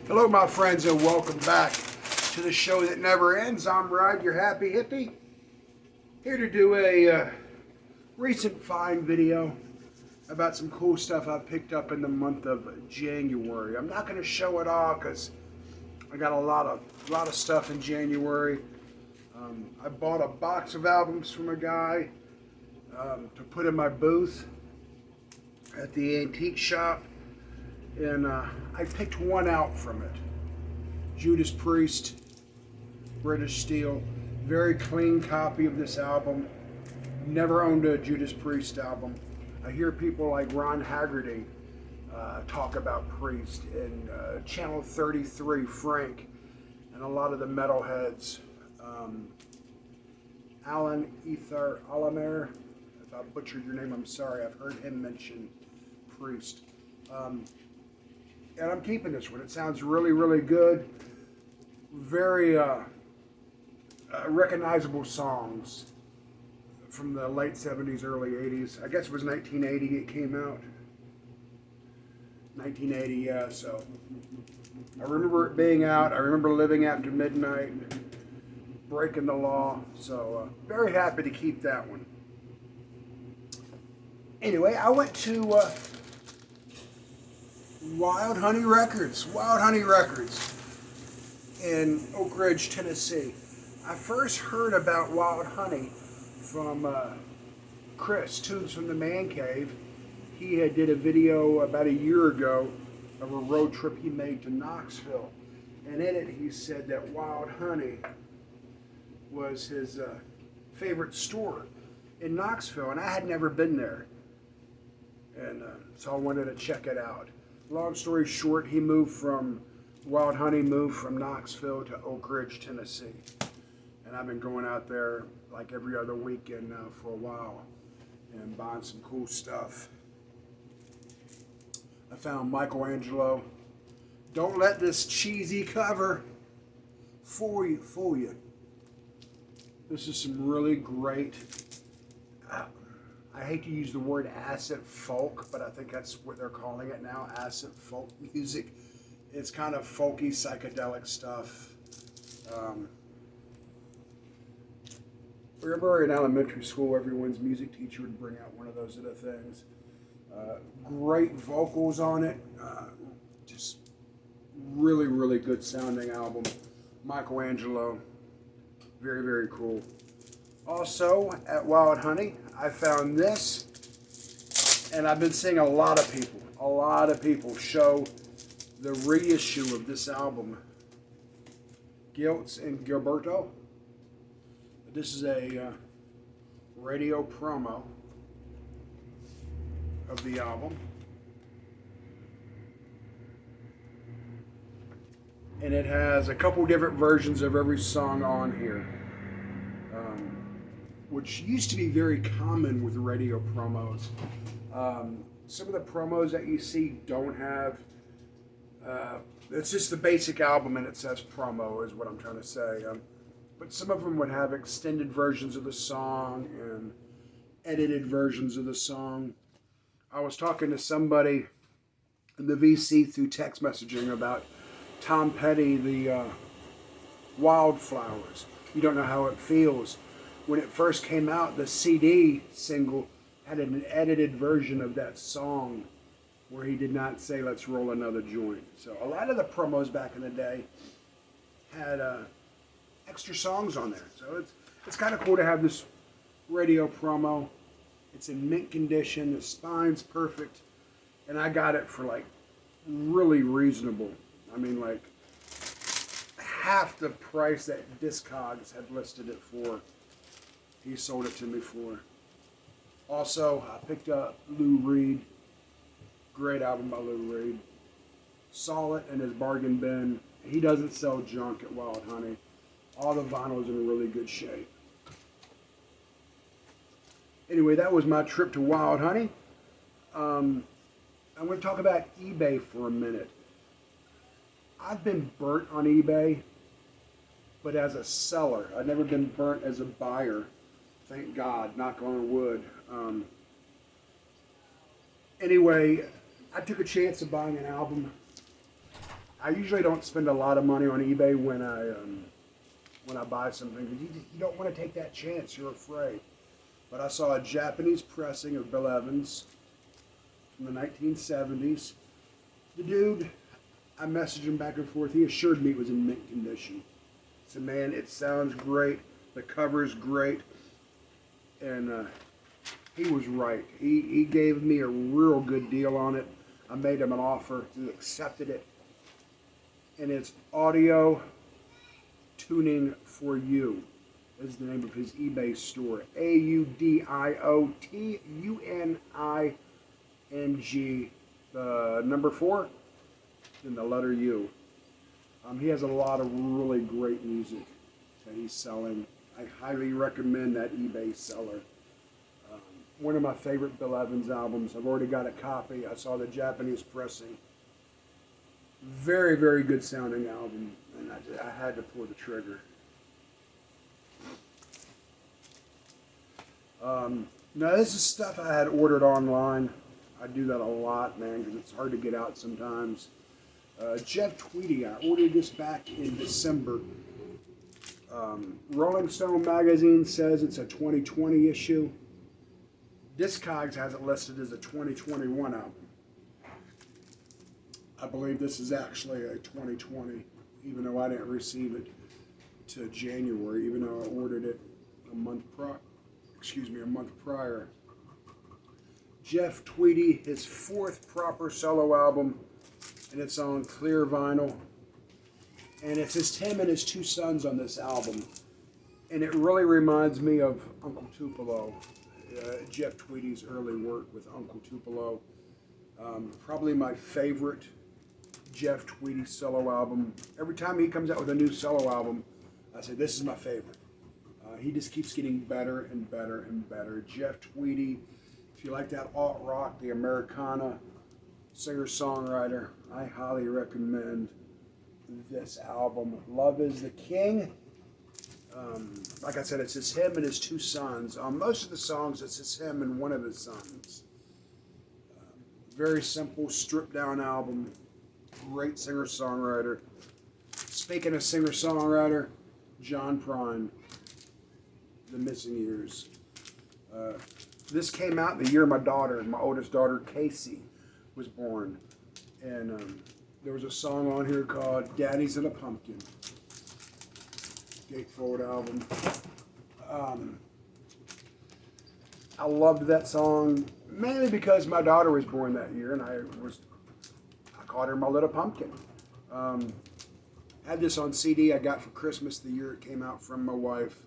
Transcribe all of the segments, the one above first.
Hello, my friends, and welcome back to the show that never ends. I'm Rod, your happy hippie, here to do a recent find video about some cool stuff I picked up in the month of January. I'm not going to show it all because I got a lot of stuff in January. I bought a box of albums from a guy to put in my booth at the antique shop, and I picked one out from it. Judas Priest, British Steel. Very clean copy of this album. Never owned a Judas Priest album. I hear people like Ron Haggerty talk about Priest, and Channel 33, Frank, and a lot of the metalheads. Alan Ether Alamer, if I butchered your name, I'm sorry. I've heard him mention Priest. And I'm keeping this one. It sounds really, really good. Very recognizable songs from the late 70s, early 80s. I guess it was 1980 it came out. 1980, yeah, so I remember it being out. I remember living after midnight, breaking the law, so very happy to keep that one. Anyway, I went to Wild Honey Records in Oak Ridge, Tennessee. I first heard about Wild Honey from Chris, Tunes from the Man Cave. He had did a video about a year ago of a road trip he made to Knoxville. And in it he said that Wild Honey was his favorite store in Knoxville. And I had never been there. And so I wanted to check it out. Long story short, Wild Honey moved from Knoxville to Oak Ridge, Tennessee. And I've been going out there like every other weekend now for a while and buying some cool stuff. I found Michelangelo. Don't let this cheesy cover fool you. This is some really great, I hate to use the word acid folk, but I think that's what they're calling it now, acid folk music. It's kind of folky, psychedelic stuff. Remember in elementary school, everyone's music teacher would bring out one of those other things. Great vocals on it. Just really, really good sounding album. Michelangelo. Very, very cool. Also, at Wild Honey, I found this, and I've been seeing a lot of people show the reissue of this album, Giltz and Gilberto. This is a radio promo of the album. And it has a couple different versions of every song on here, which used to be very common with radio promos. Some of the promos that you see don't have, it's just the basic album and it says promo is what I'm trying to say. But some of them would have extended versions of the song and edited versions of the song. I was talking to somebody in the VC through text messaging about Tom Petty, the Wildflowers. You don't know how it feels. When it first came out, the CD single had an edited version of that song where he did not say, "Let's roll another joint." So a lot of the promos back in the day had extra songs on there. So it's kind of cool to have this radio promo. It's in mint condition. The spine's perfect. And I got it for like really reasonable. I mean, like half the price that Discogs had listed it for, he sold it to me for. Also, I picked up Lou Reed. Great album by Lou Reed. Saw it in his bargain bin. He doesn't sell junk at Wild Honey. All the vinyl's in really good shape. Anyway, that was my trip to Wild Honey. I'm going to talk about eBay for a minute. I've been burnt on eBay, but as a seller. I've never been burnt as a buyer. Thank God, knock on wood. Anyway, I took a chance of buying an album I usually don't spend a lot of money on eBay when I buy something. You don't want to take that chance. You're afraid. But I saw a Japanese pressing of Bill Evans from the 1970s. The dude, I messaged him back and forth. He assured me it was in mint condition. I said, man, it sounds great. The cover's great. And he was right. He gave me a real good deal on it. I made him an offer. He accepted it. And it's Audio Tuning for You is the name of his eBay store. AUDIOTUNING, the number 4, and the letter U. He has a lot of really great music that he's selling. I highly recommend that eBay seller. One of my favorite Bill Evans albums. I've already got a copy. I saw the Japanese pressing. Very, very good sounding album, and I had to pull the trigger. Now this is stuff I had ordered online. I do that a lot, man, because it's hard to get out sometimes. Jeff Tweedy, I ordered this back in December. Rolling Stone magazine says it's a 2020 issue. Discogs has it listed as a 2021 album. I believe this is actually a 2020, even though I didn't receive it to January, even though I ordered it a month prior. Jeff Tweedy, his 4th proper solo album, and it's on clear vinyl. And it's just him and his 2 sons on this album. And it really reminds me of Uncle Tupelo, Jeff Tweedy's early work with Uncle Tupelo. Probably my favorite Jeff Tweedy solo album. Every time he comes out with a new solo album, I say, this is my favorite. He just keeps getting better and better and better. Jeff Tweedy, if you like that alt rock, the Americana singer-songwriter, I highly recommend this album. Love is the King. Like I said, it's just him and his 2 sons. On most of the songs, it's just him and one of his sons. Very simple, stripped-down album. Great singer-songwriter. Speaking of singer-songwriter, John Prine, The Missing Years. This came out the year my oldest daughter, Casey, was born. And there was a song on here called Daddy's in a Pumpkin. Gatefold album. I loved that song mainly because my daughter was born that year, and I called her my little pumpkin. Had this on CD I got for Christmas the year it came out from my wife.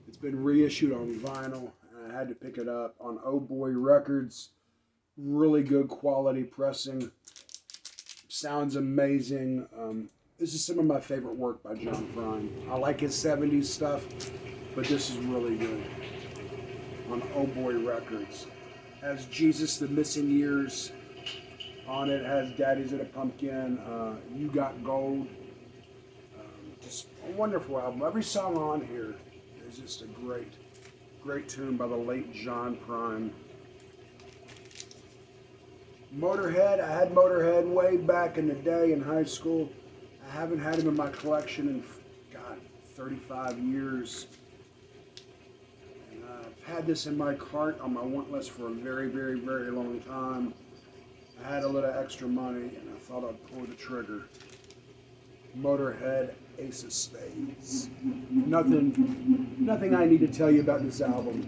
It's been reissued on vinyl, and I had to pick it up on Oh Boy Records. Really good quality pressing. Sounds amazing. This is some of my favorite work by John Prine. I like his 70s stuff, but this is really good. On Oh Boy Records. Has Jesus the Missing Years on it. Has Daddy's in a Pumpkin. You Got Gold. Just a wonderful album. Every song on here is just a great tune by the late John Prine. Motorhead. I had Motorhead way back in the day in high school. I haven't had him in my collection in, 35 years. And I've had this in my cart on my want list for a very, very, very long time. I had a little extra money, and I thought I'd pull the trigger. Motorhead, Ace of Spades. Nothing I need to tell you about this album.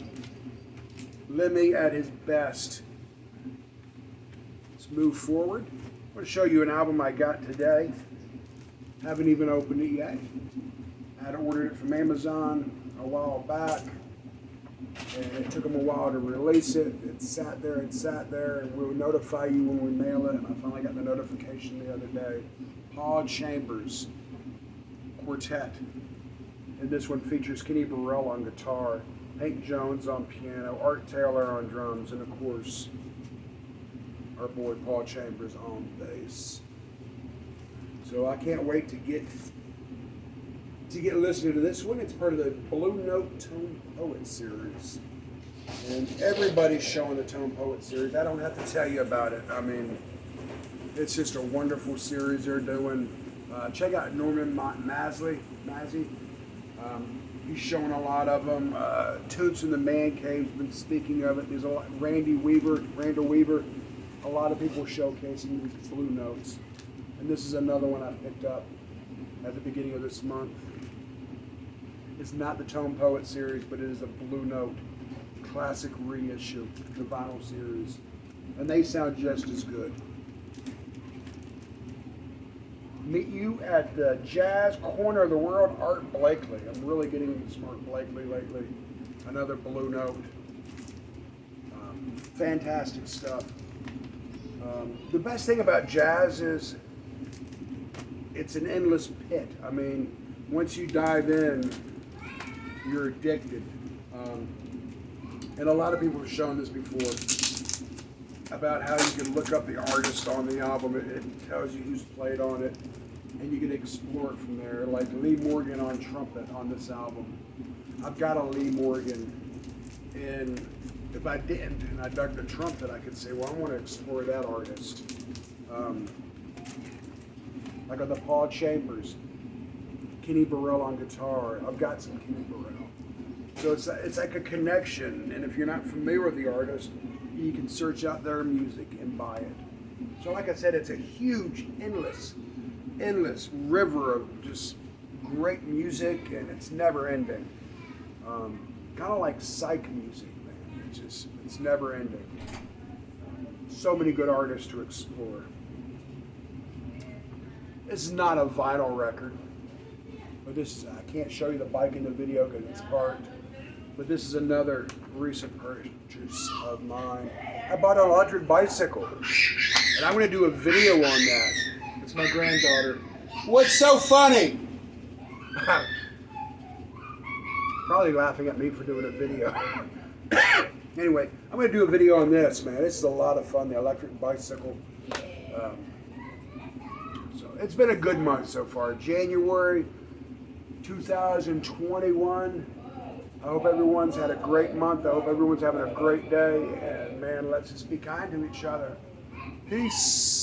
Lemmy at his best. Let's move forward. I'm going to show you an album I got today. Haven't even opened it yet. I had ordered it from Amazon a while back, and it took them a while to release it. It sat there, and we'll notify you when we mail it. And I finally got the notification the other day. Paul Chambers Quartet. And this one features Kenny Burrell on guitar, Hank Jones on piano, Art Taylor on drums, and of course, our boy Paul Chambers on bass. So I can't wait to get listening to this one. It's part of the Blue Note Tone Poet series. And everybody's showing the Tone Poet series. I don't have to tell you about it. I mean, It's just a wonderful series they're doing. Check out Norman Masley. He's showing a lot of them. Toots in the Man Cave's been speaking of it. There's a lot. Randall Weaver. A lot of people showcasing these Blue Notes. And this is another one I picked up at the beginning of this month. It's not the Tone Poet series, but it is a Blue Note classic reissue, the vinyl series. And they sound just as good. Meet you at the Jazz Corner of the World, Art Blakely. I'm really getting into some Art Blakely lately. Another Blue Note. Fantastic stuff. The best thing about jazz is it's an endless pit. I mean, once you dive in, you're addicted. And a lot of people have shown this before about how you can look up the artist on the album. It tells you who's played on it, and you can explore it from there. Like Lee Morgan on trumpet on this album. I've got a Lee Morgan, and if I didn't and I dug the trumpet, I could say, well, I want to explore that artist. Like on the Paul Chambers, Kenny Burrell on guitar. I've got some Kenny Burrell. So it's like a connection, and if you're not familiar with the artist, you can search out their music and buy it. So like I said, it's a huge, endless river of just great music, and it's never ending. Kind of like psych music, man. It's never ending. So many good artists to explore. This is not a vinyl record, but this is, I can't show you the bike in the video because it's parked. But this is another recent purchase of mine. I bought an electric bicycle, and I'm going to do a video on that. It's my granddaughter. What's so funny? Probably laughing at me for doing a video. Anyway, I'm going to do a video on this, man. This is a lot of fun, the electric bicycle. So it's been a good month so far. January 2021. I hope everyone's had a great month. I hope everyone's having a great day. And man, let's just be kind to each other. Peace.